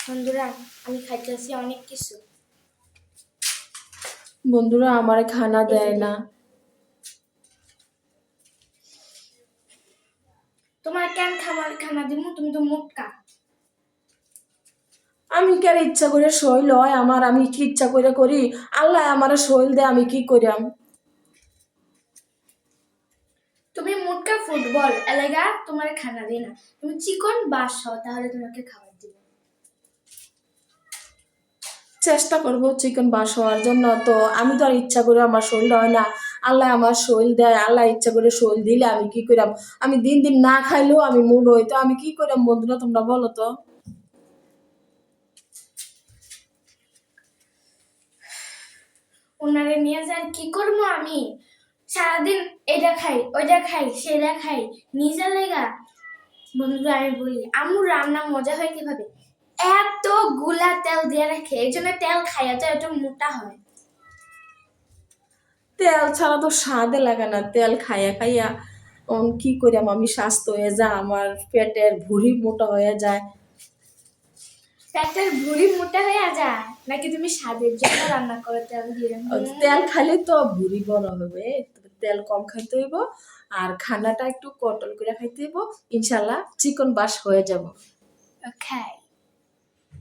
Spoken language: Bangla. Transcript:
বন্ধুরা আমি খাইতেছি অনেক কিছু। বন্ধুরা আমার খানা দেয় না। তোমার কেন খানা দিব? তুমি তো মোটকা। আমি কি আর ইচ্ছা করে শৈল হয় আমার? আমি কি ইচ্ছা করে করি? আল্লাহ আমার শৈল দে, আমি কি করিম? তুমি মোটকা ফুটবল এলাকা তোমার খানা দিই না। তুমি চিকন বাস হও, তাহলে তোমাকে খাবার দিব। চেষ্টা করব চিকেন বাস হওয়ার জন্য। তো আমি তো আর ইচ্ছা করে আমার শরীর হয় না, আল্লাহ আমার শরীর দেয়। আল্লাহ ইচ্ছা করে শরীর দিলে আমি কি করিম? আমি দিন দিন না খাইলেও আমি মুড হই, তো আমি কি করিম বন্ধুরা তোমরা বলো তো? ওনারে নিয়ে যান কি করবো আমি? সারাদিন এটা খাই ওইটা খাই সেটা খাই নিজে লেগা। বন্ধুরা আমি বলি আম্মু রান্না মজা হয় কিভাবে? এত গুলা তেল দিয়ে রাখে, এই জন্য তেল খাইয়া তো এত মোটা হয়। তেল ছাড়া তো স্বাদে লাগে না, তেল খাইয়া খাইয়া কি করিম আমি? স্বাস্থ্য হয়ে যায় আমার, পেটের ভুঁড়ি মোটা হয়ে যায়। পেটের ভুঁড়ি মোটা হয়ে যায় নাকি তুমি স্বাদের জন্য রান্না করে তেল দিয়ে? তেল খাইলে তো ভুঁড়ি বড় হবে, তেল কম খাইতে হইব আর খানাটা একটু কন্ট্রোল করে খাইতে হইব। ইনশাল্লাহ চিকন বাস হয়ে যাব। ওকে।